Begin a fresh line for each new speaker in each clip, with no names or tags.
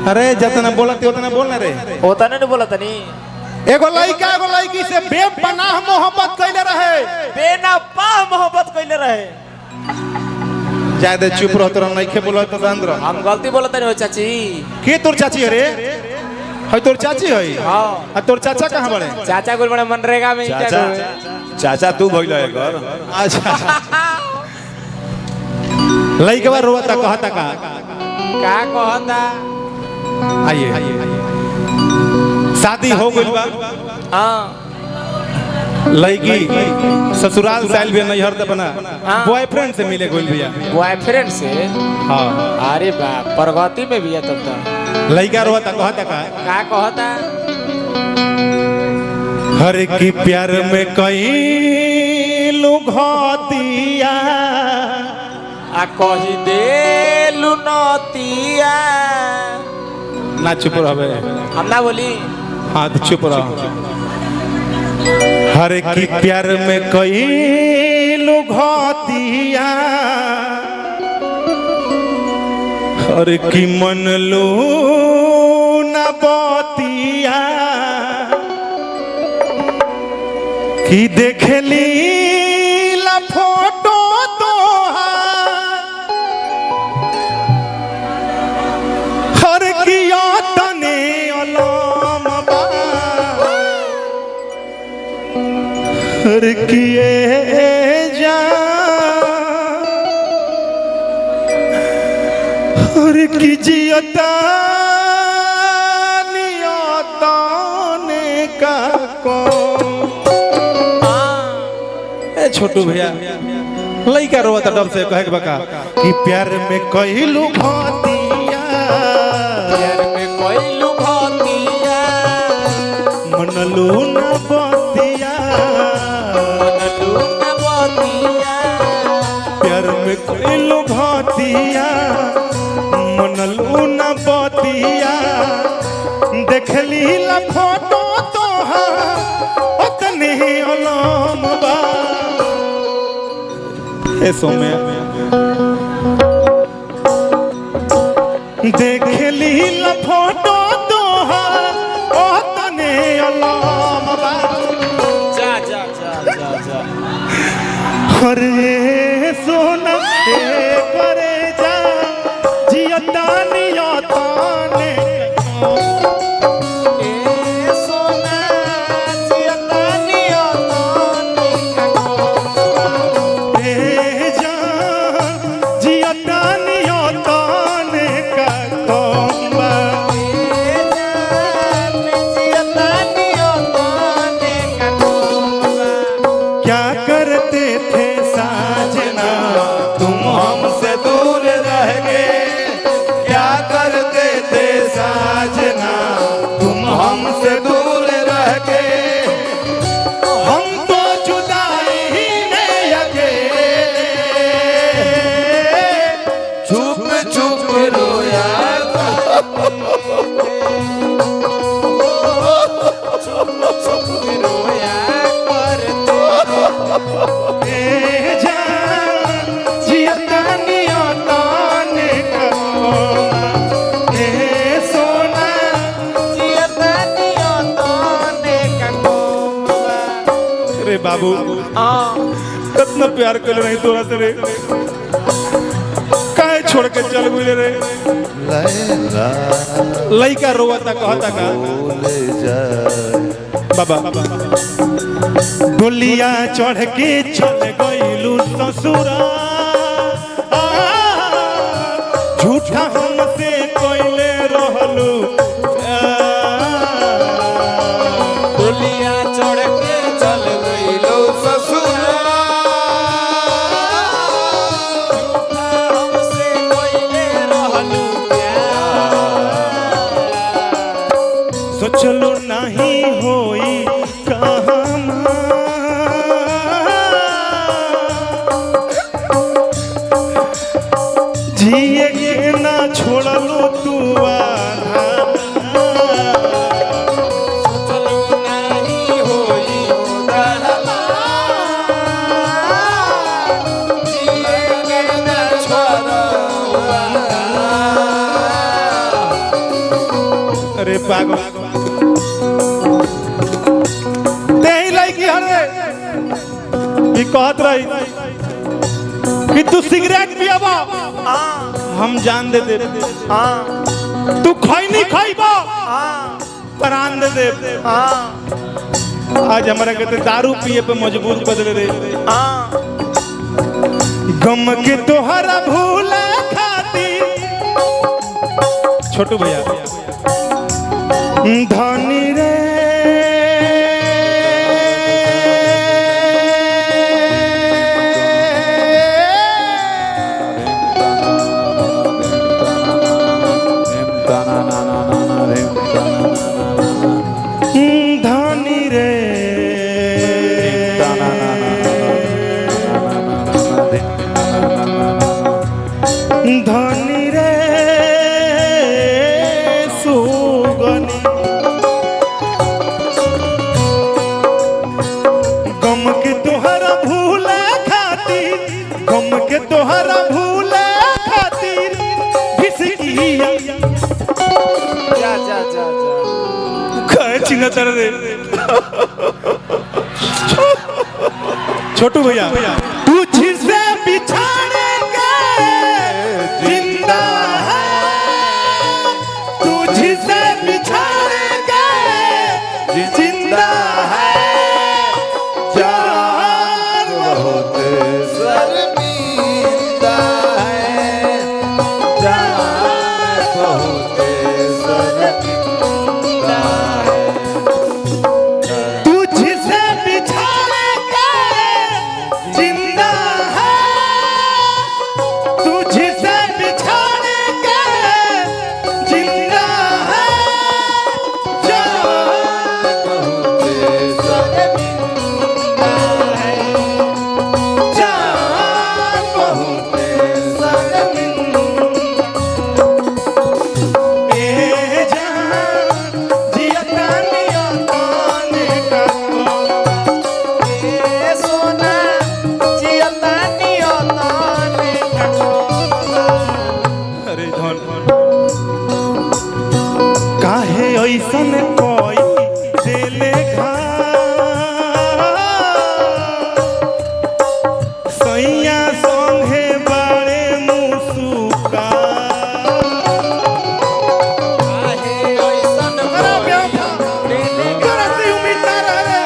अरे जितना बोलते उतना बोलना रे।
होता नहीं बोला तनी।
एगो लड़का एगो लड़की से बेपनाह मोहब्बत कैले रहे।
बेनापाह मोहब्बत कैले रहे।
ज्यादा चुप रहो तोरा नहीं के बोलो तो अंदर।
हम गलती बोला तनी हो चाची।
के तोर चाची है रे? है तोर चाची है?
हां।
तोर चाचा कहां बड़े?
चाचा गुल बड़े मनरेगा में
चाचा चाचा तू भइल है घर।
अच्छा लड़का बार रोता कहता का
कहता
आइए शादी हो गई बा।
हां
लड़की ससुराल साइल भी नहीं हरता बना बॉयफ्रेंड से मिले गई भैया।
बॉयफ्रेंड से?
हां।
अरे बाप प्रगति में भी है तब तो।
लड़का रोता कहता का
कहता
हर की प्यार में कई लुघतिया
आ कही दे लुनतिया।
ना चुप रहे।
हम ना बोली।
हाँ तो चुप रहो। हर की प्यार में कई लुघतिया हर की मन लो न बतिया कि देखली ला फोटो तो हर किया तने अलम बा हर किए जा हर की जियता नियता ने का को छोटू भैया लड़का रोता डर से कहे बका कि प्यार में कहलू घतिया
प्यार में कहलू घतिया
मनलू न बतिया
मनलू न बतिया
प्यार में कहलू घतिया मनलू न बतिया देखली ला फोटो तोहार ओतने अलम बा। सोमे देखली ला फोटो तोहार ओतने अलम बा।
जा जा जा जा जा
अरे सोना करे जा जियता नियता ने बाबू कितना प्यार कर रही तोरा से रे काहे छोड़ के चल गई रे। लड़का रोता कहता का बाबा डोलिया चढ़ के चल गईलू ससुरा झूठा हमसे कोइले रहलू
डोलिया चढ़ के चल गईलू ससुरा हमसे कोइले रहलू
सोचलू नहीं होई जिए के ना छोड़लू तू अरे पागल तेही लड़की हरे कि कहत रही कि तू सिगरेट पियाबा हम जान दे दे तू खैनी खैबा प्राण दे दे आज हमारा कहते दारू पिए पे मजबूर कर दे रे गम के तोहरा भूला खाती छोटू भैया धनी रे धनी रे सुगनी गम के तोहरा भूला खातिर गम के तोहरा भूला खातिर घिसकिया
जा जा जा
कहे चिंगातर रे छोटू भैया तुझसे बिछाने जिंदा है तुझसे बिछाने के जिंदा है जान बहुत
शर्मिंदा है जान बहुत शर्मिंदा है
तुझसे बिछाने के जिंदा है तुझसे बिछाने के जिंदा है जान
बहुत शर्मिंदा है
जान बहुत
शर्मिंदा
ए जान जियता नियताने का
ए सोना जियता नियताने
अरे धन काहे ऐसन कोई देले घा सैया संगे बारे मुसुका
आहे ओइसन
अरे ब्याह करती उम्मीद ना रहे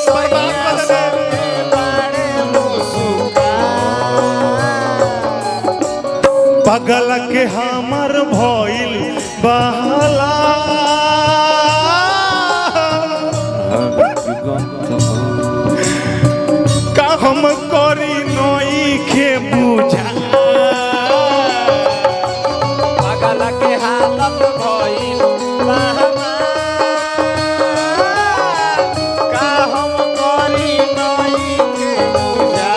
सैया संगे बाड़े मुसुका
पगल के हमर भइल बहला का हम करी नई के बुझा
पागल के हालत भइल बहमा का हम करी नई के पूजा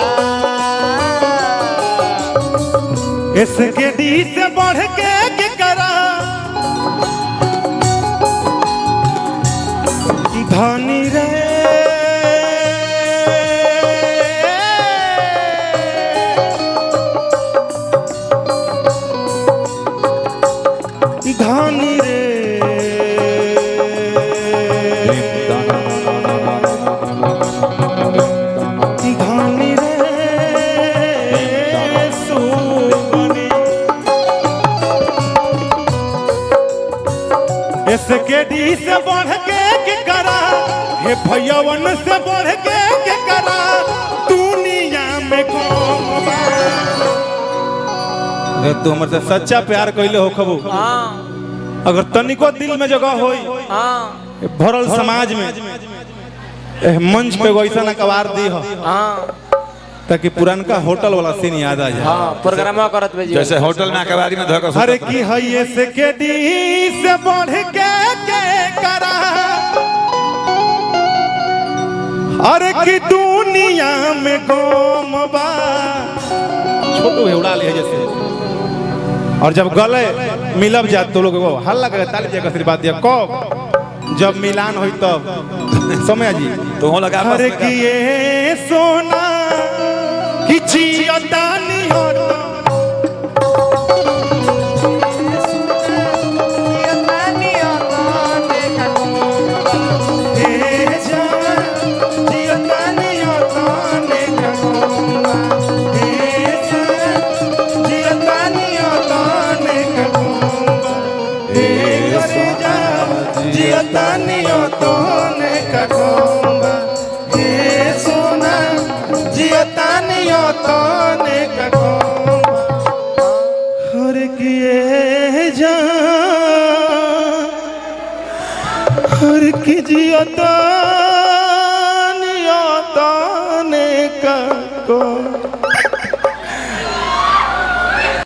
इसके डी से बढ़ के करा धनी रे धनी रे धनी रे सुगनी इसके डी से बढ़ के करा हे भैयावन से बढ़ के करा दुनिया में कौन बा तू हमर से सच्चा प्यार कइले हो खबू
हां
अगर तनिको दिल में जगह होई
हां
भरल समाज में मंच पे वैसा न कवार दी हो
हां
ताकि पुरानका होटल वाला सीन याद आ जाए
हां प्रोग्राम करत बे
जैसे होटल में अखबारी में धोखा
अरे की है ये से के डी से बढ़ के करा अरे की दुनिया में गोम बा छोटू है उड़ा ले जैसे और जब गले मिलब जा तो लोग को हल्ला करे ताली जगह आशीर्वाद दिया कब जब मिलान होई तब समय जी
तो हो लगा
अरे कि ये सोना कि जियता नहीं होता काने का कौन और किए जान और कीजिए तो